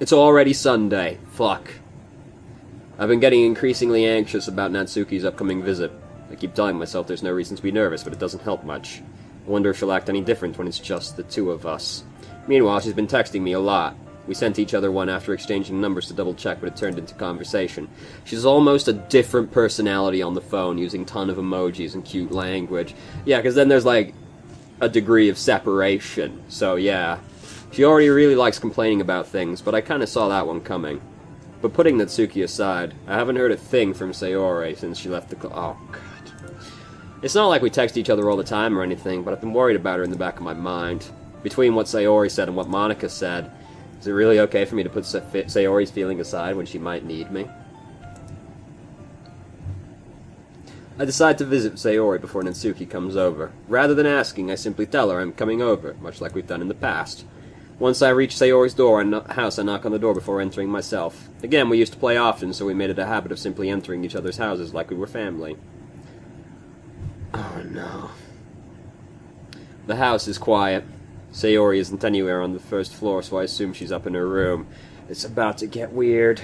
It's already Sunday. Fuck. I've been getting increasingly anxious about Natsuki's upcoming visit. I keep telling myself there's no reason to be nervous, but it doesn't help much. I wonder if she'll act any different when it's just the two of us. Meanwhile, she's been texting me a lot. We sent each other one after exchanging numbers to double check, but it turned into conversation. She's almost a different personality on the phone, using a ton of emojis and cute language. Yeah, because then there's like a degree of separation. So yeah, she already really likes complaining about things, but I kind of saw that one coming. But putting Natsuki aside, I haven't heard a thing from Sayori since she left the oh god. It's not like we text each other all the time or anything, but I've been worried about her in the back of my mind. Between what Sayori said and what Monica said, is it really okay for me to put Sayori's feeling aside when she might need me? I decide to visit Sayori before Natsuki comes over. Rather than asking, I simply tell her I'm coming over, much like we've done in the past. Once I reach Sayori's house, I knock on the door before entering myself. Again, we used to play often, so we made it a habit of simply entering each other's houses like we were family. Oh no. The house is quiet. Sayori isn't anywhere on the first floor, so I assume she's up in her room. It's about to get weird.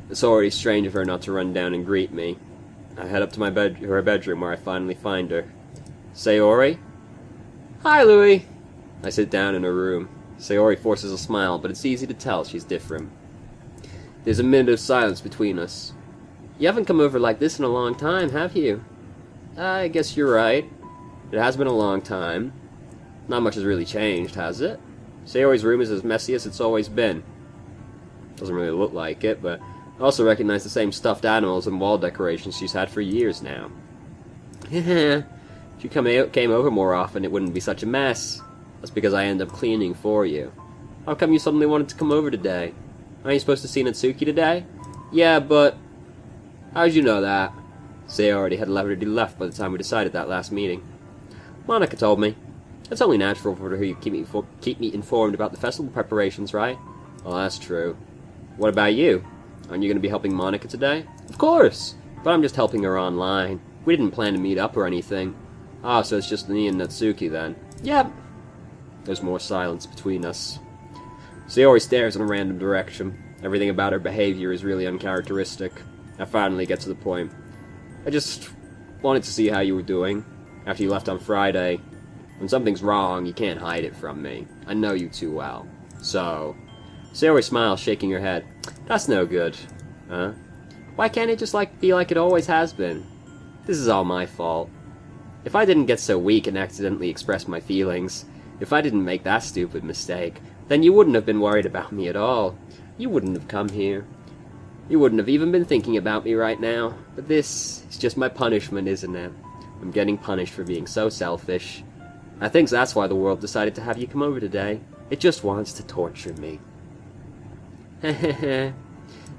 It's already strange of her not to run down and greet me. I head up to her bedroom where I finally find her. Sayori? Hi, Louie. I sit down in her room. Sayori forces a smile, but it's easy to tell she's different. There's a minute of silence between us. You haven't come over like this in a long time, have you? I guess you're right. It has been a long time. Not much has really changed, has it? Sayori's room is as messy as it's always been. Doesn't really look like it, but I also recognize the same stuffed animals and wall decorations she's had for years now. If you came over more often, it wouldn't be such a mess. That's because I end up cleaning for you. How come you suddenly wanted to come over today? Aren't you supposed to see Natsuki today? Yeah, but how'd you know that? Sayori had already left by the time we decided that last meeting. Monica told me. It's only natural for her to keep me informed about the festival preparations, right? Well, that's true. What about you? Aren't you going to be helping Monica today? Of course! But I'm just helping her online. We didn't plan to meet up or anything. Ah, so it's just me and Natsuki then. Yep. There's more silence between us. Sayori stares in a random direction. Everything about her behavior is really uncharacteristic. I finally get to the point. I just wanted to see how you were doing after you left on Friday. When something's wrong, you can't hide it from me. I know you too well. So, Sayori smiles, shaking her head. That's no good. Huh? Why can't it just be like it always has been? This is all my fault. If I didn't get so weak and accidentally express my feelings, if I didn't make that stupid mistake, then you wouldn't have been worried about me at all. You wouldn't have come here. You wouldn't have even been thinking about me right now. But this is just my punishment, isn't it? I'm getting punished for being so selfish. I think that's why the world decided to have you come over today. It just wants to torture me. Hehehe.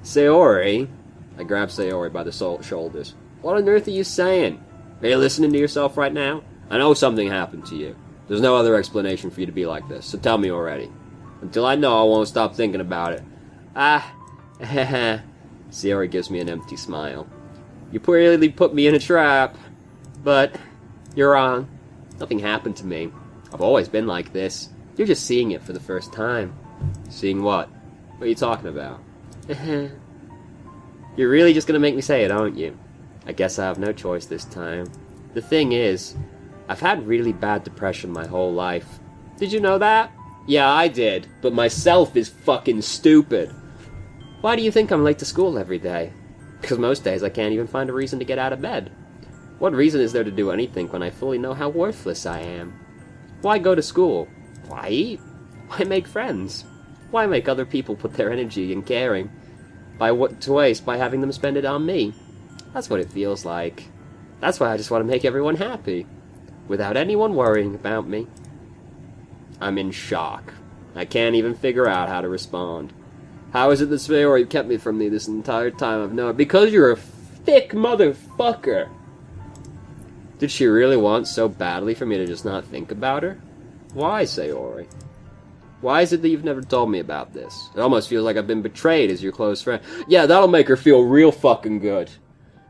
Sayori. I grab Sayori by the shoulders. What on earth are you saying? Are you listening to yourself right now? I know something happened to you. There's no other explanation for you to be like this, so tell me already. Until I know, I won't stop thinking about it. Hehe. Sayori gives me an empty smile. You really put me in a trap. But you're wrong. Nothing happened to me. I've always been like this. You're just seeing it for the first time. Seeing what? What are you talking about? You're really just gonna make me say it, aren't you? I guess I have no choice this time. The thing is, I've had really bad depression my whole life. Did you know that? Yeah, I did. But myself is fucking stupid. Why do you think I'm late to school every day? Because most days I can't even find a reason to get out of bed. What reason is there to do anything when I fully know how worthless I am? Why go to school? Why eat? Why make friends? Why make other people put their energy and caring to waste by having them spend it on me? That's what it feels like. That's why I just want to make everyone happy, without anyone worrying about me. I'm in shock. I can't even figure out how to respond. How is it that Sayori kept me from me this entire time I've known? Because you're a thick motherfucker! Did she really want so badly for me to just not think about her? Why, Sayori? Why is it that you've never told me about this? It almost feels like I've been betrayed as your close friend. Yeah, that'll make her feel real fucking good.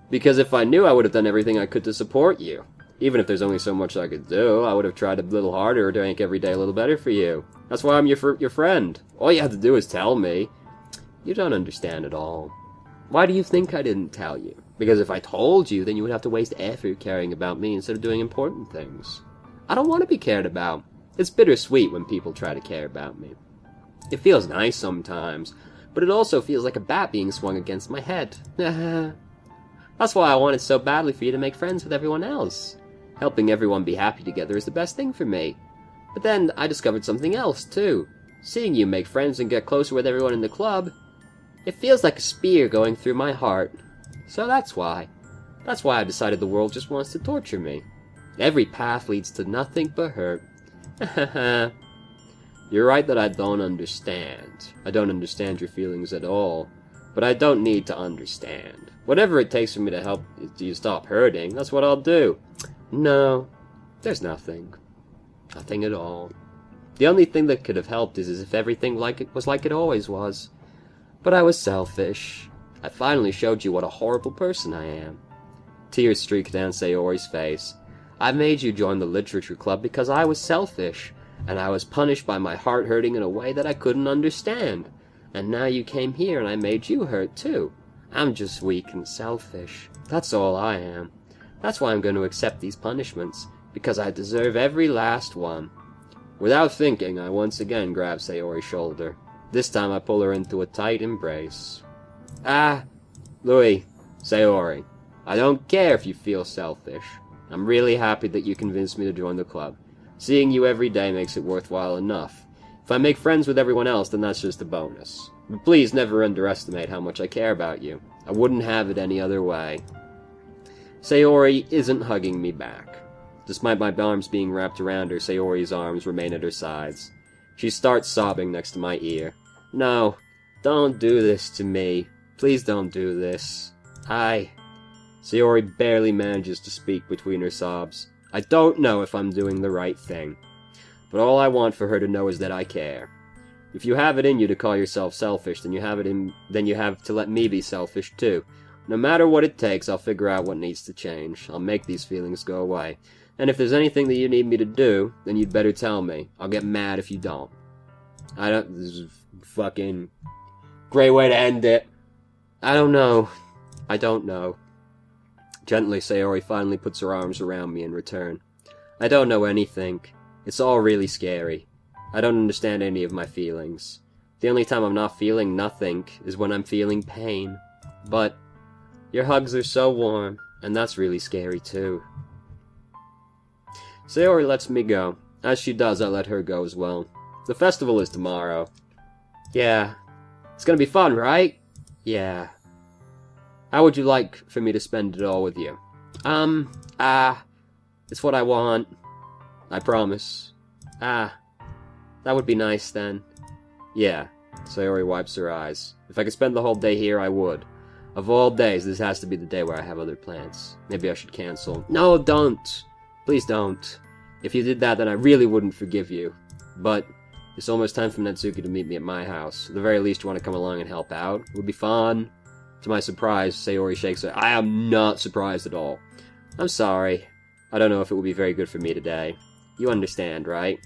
Because if I knew, I would have done everything I could to support you. Even if there's only so much I could do, I would have tried a little harder to make every day a little better for you. That's why I'm your friend. All you have to do is tell me. You don't understand at all. Why do you think I didn't tell you? Because if I told you, then you would have to waste effort caring about me instead of doing important things. I don't want to be cared about. It's bittersweet when people try to care about me. It feels nice sometimes, but it also feels like a bat being swung against my head. That's why I wanted so badly for you to make friends with everyone else. Helping everyone be happy together is the best thing for me. But then I discovered something else, too. Seeing you make friends and get closer with everyone in the club, it feels like a spear going through my heart. So that's why. That's why I decided the world just wants to torture me. Every path leads to nothing but hurt. You're right that I don't understand. I don't understand your feelings at all. But I don't need to understand. Whatever it takes for me to help you stop hurting, that's what I'll do. No, there's nothing. Nothing at all. The only thing that could have helped is if everything was like it always was. But I was selfish. I finally showed you what a horrible person I am. Tears streaked down Sayori's face. I made you join the literature club because I was selfish, and I was punished by my heart hurting in a way that I couldn't understand. And now you came here and I made you hurt too. I'm just weak and selfish. That's all I am. That's why I'm going to accept these punishments, because I deserve every last one. Without thinking, I once again grab Sayori's shoulder. This time I pull her into a tight embrace. Louis, Sayori, I don't care if you feel selfish. I'm really happy that you convinced me to join the club. Seeing you every day makes it worthwhile enough. If I make friends with everyone else, then that's just a bonus. But please never underestimate how much I care about you. I wouldn't have it any other way. Sayori isn't hugging me back. Despite my arms being wrapped around her, Sayori's arms remain at her sides. She starts sobbing next to my ear. No, don't do this to me. Please don't do this. Sayori barely manages to speak between her sobs. I don't know if I'm doing the right thing. But all I want for her to know is that I care. If you have it in you to call yourself selfish, then you have to let me be selfish too. No matter what it takes, I'll figure out what needs to change. I'll make these feelings go away. And if there's anything that you need me to do, then you'd better tell me. I'll get mad if you don't. This is a fucking great way to end it. I don't know. Gently, Sayori finally puts her arms around me in return. I don't know anything. It's all really scary. I don't understand any of my feelings. The only time I'm not feeling nothing is when I'm feeling pain. But your hugs are so warm, and that's really scary too. Sayori lets me go. As she does, I let her go as well. The festival is tomorrow. Yeah. It's gonna be fun, right? Yeah. How would you like for me to spend it all with you? It's what I want. I promise. That would be nice then. Yeah. Sayori wipes her eyes. If I could spend the whole day here, I would. Of all days, this has to be the day where I have other plans. Maybe I should cancel. No, don't! Please don't. If you did that, then I really wouldn't forgive you. But it's almost time for Natsuki to meet me at my house. At the very least, you want to come along and help out? It would be fun. To my surprise, Sayori shakes her. I am not surprised at all. I'm sorry. I don't know if it will be very good for me today. You understand, right?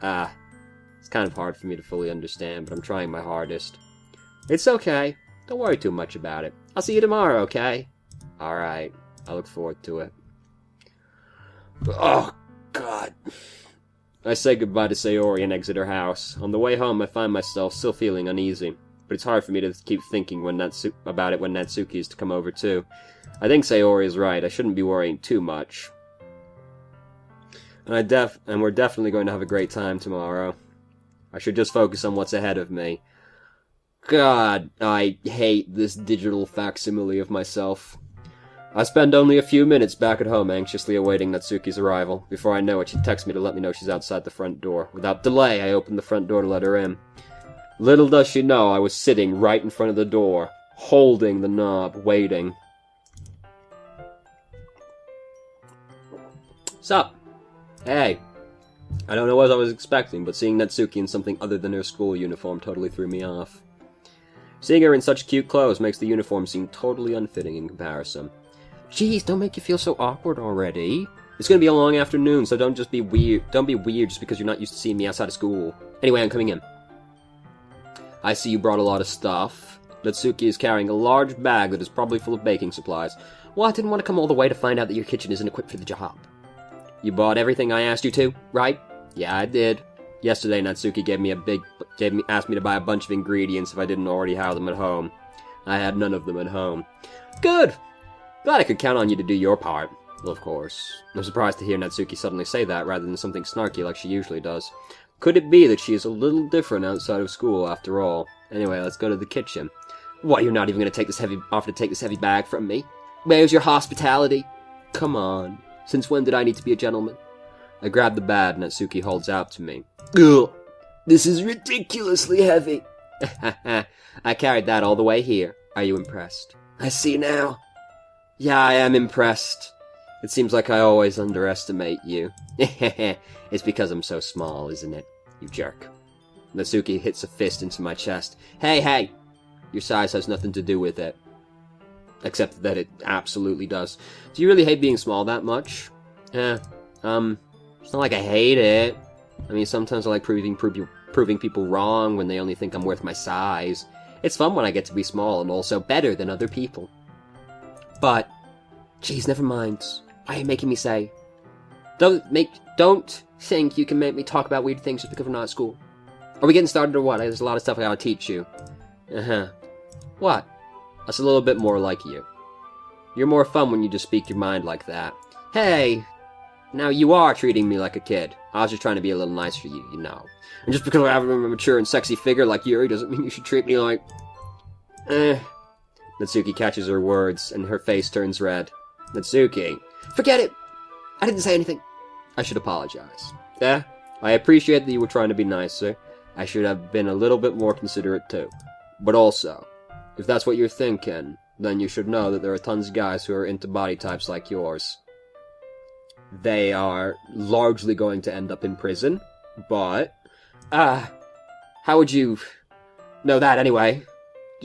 It's kind of hard for me to fully understand, but I'm trying my hardest. It's okay. Don't worry too much about it. I'll see you tomorrow, okay? Alright. I look forward to it. Oh, God. I say goodbye to Sayori and exit her house. On the way home, I find myself still feeling uneasy. But it's hard for me to keep thinking about it when Natsuki is to come over too. I think Sayori is right. I shouldn't be worrying too much. And we're definitely going to have a great time tomorrow. I should just focus on what's ahead of me. God, I hate this digital facsimile of myself. I spend only a few minutes back at home anxiously awaiting Natsuki's arrival. Before I know it, she texts me to let me know she's outside the front door. Without delay, I open the front door to let her in. Little does she know I was sitting right in front of the door, holding the knob, waiting. Sup? Hey. I don't know what I was expecting, but seeing Natsuki in something other than her school uniform totally threw me off. Seeing her in such cute clothes makes the uniform seem totally unfitting in comparison. Jeez, don't make you feel so awkward already. It's gonna be a long afternoon, so don't be weird just because you're not used to seeing me outside of school. Anyway, I'm coming in. I see you brought a lot of stuff. Natsuki is carrying a large bag that is probably full of baking supplies. Well, I didn't want to come all the way to find out that your kitchen isn't equipped for the job. You bought everything I asked you to, right? Yeah, I did. Yesterday, Natsuki asked me to buy a bunch of ingredients if I didn't already have them at home. I had none of them at home. Good! Glad I could count on you to do your part. Well, of course. I'm surprised to hear Natsuki suddenly say that rather than something snarky like she usually does. Could it be that she is a little different outside of school after all? Anyway, let's go to the kitchen. What, you're not even going to offer to take this heavy bag from me? Where's your hospitality? Come on. Since when did I need to be a gentleman? I grab the bag Natsuki holds out to me. Ugh, this is ridiculously heavy. I carried that all the way here. Are you impressed? I see now. Yeah, I am impressed. It seems like I always underestimate you. It's because I'm so small, isn't it? You jerk. Natsuki hits a fist into my chest. Hey! Your size has nothing to do with it. Except that it absolutely does. Do you really hate being small that much? It's not like I hate it. I mean, sometimes I like proving people wrong when they only think I'm worth my size. It's fun when I get to be small and also better than other people. But, geez, never mind. Why are you making me say? Don't think you can make me talk about weird things just because we're not at school. Are we getting started or what? There's a lot of stuff I gotta teach you. What? That's a little bit more like you. You're more fun when you just speak your mind like that. Hey! Now you are treating me like a kid. I was just trying to be a little nice for you, you know. And just because I have a mature and sexy figure like Yuri doesn't mean you should treat me like... Natsuki catches her words, and her face turns red. Natsuki. Forget it! I didn't say anything. I should apologize. I appreciate that you were trying to be nicer. I should have been a little bit more considerate too. But also, if that's what you're thinking, then you should know that there are tons of guys who are into body types like yours. They are largely going to end up in prison, but... how would you know that anyway?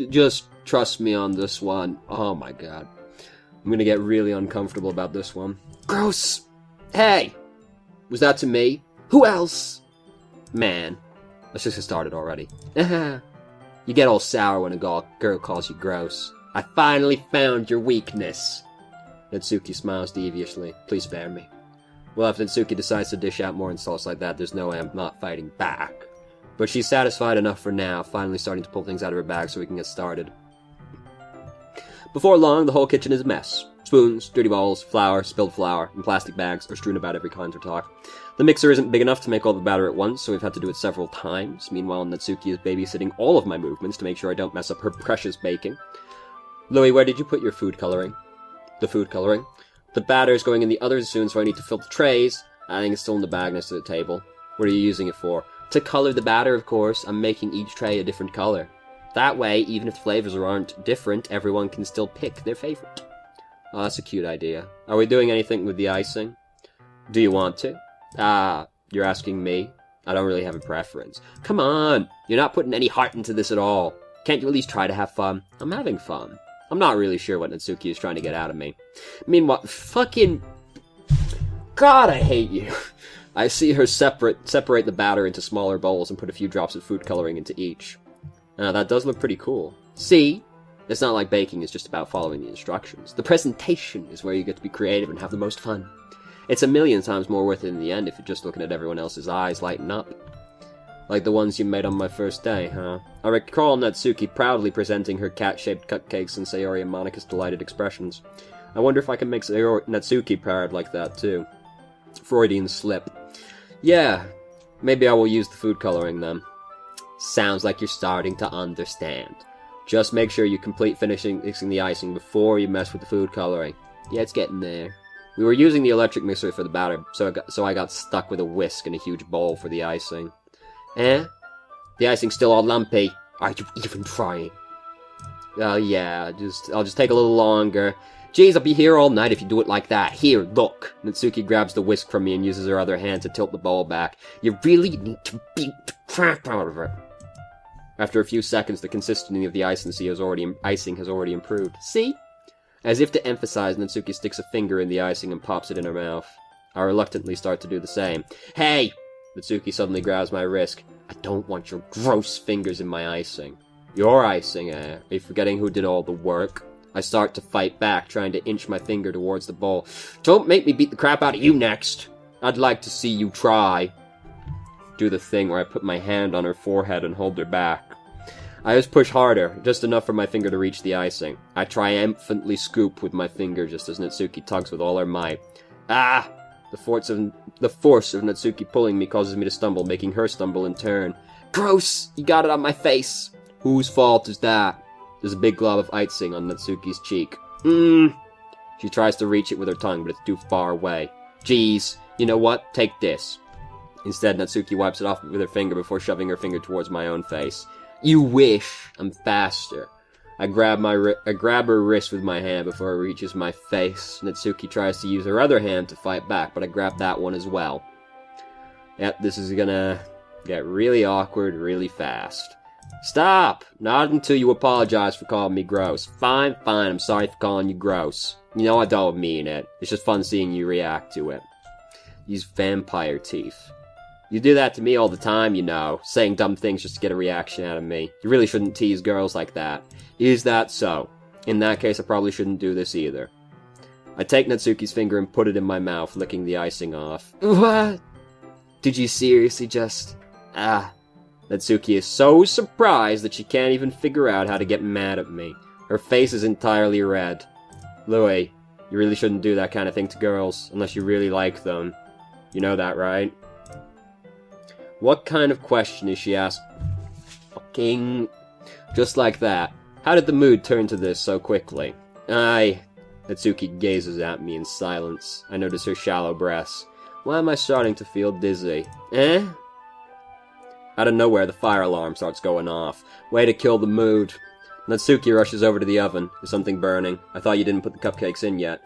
Just trust me on this one. Oh my god. I'm gonna get really uncomfortable about this one. Gross! Hey! Was that to me? Who else? Man. Let's just get started already. You get all sour when a girl calls you gross. I finally found your weakness. Natsuki smiles deviously. Please spare me. Well, if Natsuki decides to dish out more insults like that, there's no way I'm not fighting back. But she's satisfied enough for now, finally starting to pull things out of her bag so we can get started. Before long, the whole kitchen is a mess. Spoons, dirty bowls, flour, spilled flour, and plastic bags are strewn about every kind of talk. The mixer isn't big enough to make all the batter at once, so we've had to do it several times. Meanwhile, Natsuki is babysitting all of my movements to make sure I don't mess up her precious baking. Louis, where did you put your food coloring? The food coloring? The batter is going in the others soon, so I need to fill the trays. I think it's still in the bag next to the table. What are you using it for? To color the batter, of course. I'm making each tray a different color. That way, even if the flavors aren't different, everyone can still pick their favorite. Oh, that's a cute idea. Are we doing anything with the icing? Do you want to? You're asking me? I don't really have a preference. Come on! You're not putting any heart into this at all. Can't you at least try to have fun? I'm having fun. I'm not really sure what Natsuki is trying to get out of me. Meanwhile, fucking... God, I hate you. I see her separate the batter into smaller bowls and put a few drops of food coloring into each. That does look pretty cool. See? It's not like baking is just about following the instructions. The presentation is where you get to be creative and have the most fun. It's a million times more worth it in the end if you're just looking at everyone else's eyes lighten up. Like the ones you made on my first day, huh? I recall Natsuki proudly presenting her cat-shaped cupcakes and Sayori and Monika's delighted expressions. I wonder if I can make Natsuki proud like that, too. Freudian slip. Yeah, maybe I will use the food coloring then. Sounds like you're starting to understand. Just make sure you complete mixing the icing before you mess with the food coloring. Yeah, it's getting there. We were using the electric mixer for the batter, so I got stuck with a whisk and a huge bowl for the icing. The icing's still all lumpy. Are you even trying? Oh yeah, I'll just take a little longer. Jeez, I'll be here all night if you do it like that. Here, look. Natsuki grabs the whisk from me and uses her other hand to tilt the bowl back. You really need to beat the crap out of it. After a few seconds, the consistency of the icing has already improved. See? As if to emphasize, Natsuki sticks a finger in the icing and pops it in her mouth. I reluctantly start to do the same. Hey! Natsuki suddenly grabs my wrist. I don't want your gross fingers in my icing. Your icing, eh? Are you forgetting who did all the work? I start to fight back, trying to inch my finger towards the bowl. Don't make me beat the crap out of you next! I'd like to see you try. Do the thing where I put my hand on her forehead and hold her back. I just push harder, just enough for my finger to reach the icing. I triumphantly scoop with my finger just as Natsuki tugs with all her might. Ah! The force of Natsuki pulling me causes me to stumble, making her stumble in turn. Gross! You got it on my face! Whose fault is that? There's a big glob of icing on Natsuki's cheek. She tries to reach it with her tongue, but it's too far away. Jeez, you know what? Take this. Instead, Natsuki wipes it off with her finger before shoving her finger towards my own face. You wish! I'm faster. I grab her wrist with my hand before it reaches my face. Natsuki tries to use her other hand to fight back, but I grab that one as well. Yep, this is gonna get really awkward really fast. Stop! Not until you apologize for calling me gross. Fine, I'm sorry for calling you gross. You know I don't mean it. It's just fun seeing you react to it. Use vampire teeth. You do that to me all the time, you know, saying dumb things just to get a reaction out of me. You really shouldn't tease girls like that. Is that so? In that case, I probably shouldn't do this either. I take Natsuki's finger and put it in my mouth, licking the icing off. What? Did you seriously just... Natsuki is so surprised that she can't even figure out how to get mad at me. Her face is entirely red. Louis, you really shouldn't do that kind of thing to girls, unless you really like them. You know that, right? What kind of question is she asked? Fucking... Just like that. How did the mood turn to this so quickly? Natsuki gazes at me in silence. I notice her shallow breaths. Why am I starting to feel dizzy? Out of nowhere, the fire alarm starts going off. Way to kill the mood. Natsuki rushes over to the oven. Is something burning? I thought you didn't put the cupcakes in yet.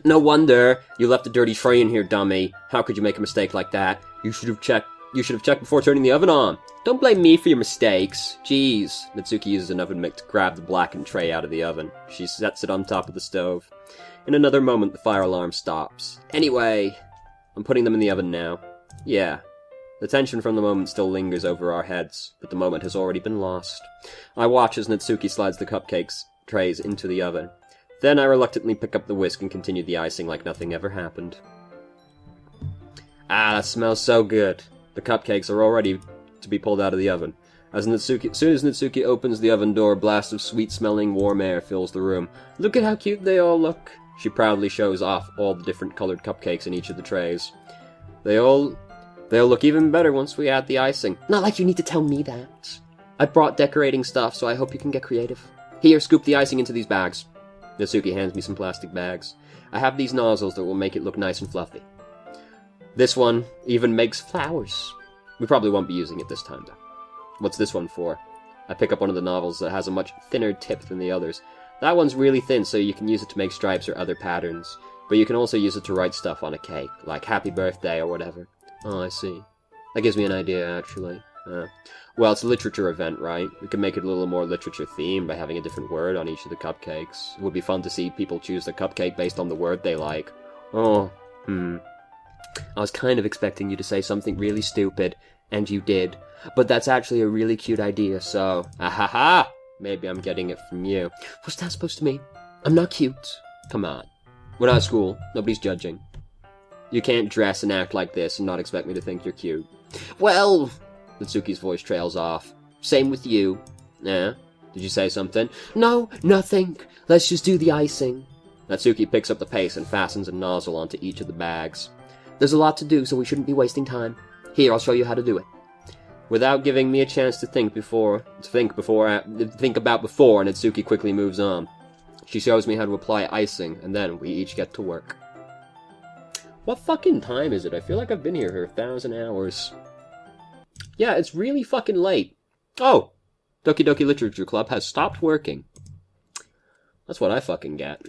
No wonder! You left a dirty tray in here, dummy. How could you make a mistake like that? You should have checked before turning the oven on. Don't blame me for your mistakes. Jeez. Natsuki uses an oven mitt to grab the blackened tray out of the oven. She sets it on top of the stove. In another moment, the fire alarm stops. Anyway, I'm putting them in the oven now. Yeah. The tension from the moment still lingers over our heads, but the moment has already been lost. I watch as Natsuki slides the cupcakes trays into the oven. Then I reluctantly pick up the whisk and continue the icing like nothing ever happened. That smells so good. The cupcakes are all ready to be pulled out of the oven. As soon as Natsuki opens the oven door, a blast of sweet-smelling warm air fills the room. Look at how cute they all look. She proudly shows off all the different colored cupcakes in each of the trays. They'll look even better once we add the icing. Not like you need to tell me that. I brought decorating stuff, so I hope you can get creative. Here, scoop the icing into these bags. Natsuki hands me some plastic bags. I have these nozzles that will make it look nice and fluffy. This one even makes flowers. We probably won't be using it this time, though. What's this one for? I pick up one of the nozzles that has a much thinner tip than the others. That one's really thin, so you can use it to make stripes or other patterns. But you can also use it to write stuff on a cake, like happy birthday or whatever. Oh, I see. That gives me an idea, actually. Well, it's a literature event, right? We can make it a little more literature-themed by having a different word on each of the cupcakes. It would be fun to see people choose the cupcake based on the word they like. I was kind of expecting you to say something really stupid, and you did. But that's actually a really cute idea, so... Ahaha! Maybe I'm getting it from you. What's that supposed to mean? I'm not cute. Come on. We're not at school. Nobody's judging. You can't dress and act like this and not expect me to think you're cute. Well... Natsuki's voice trails off. Same with you. Did you say something? No, nothing. Let's just do the icing. Natsuki picks up the paste and fastens a nozzle onto each of the bags. There's a lot to do, so we shouldn't be wasting time. Here, I'll show you how to do it. Without giving me a chance to think about before, Natsuki quickly moves on. She shows me how to apply icing, and then we each get to work. What fucking time is it? I feel like I've been here for 1,000 hours. Yeah, it's really fucking late. Oh! Doki Doki Literature Club has stopped working. That's what I fucking get.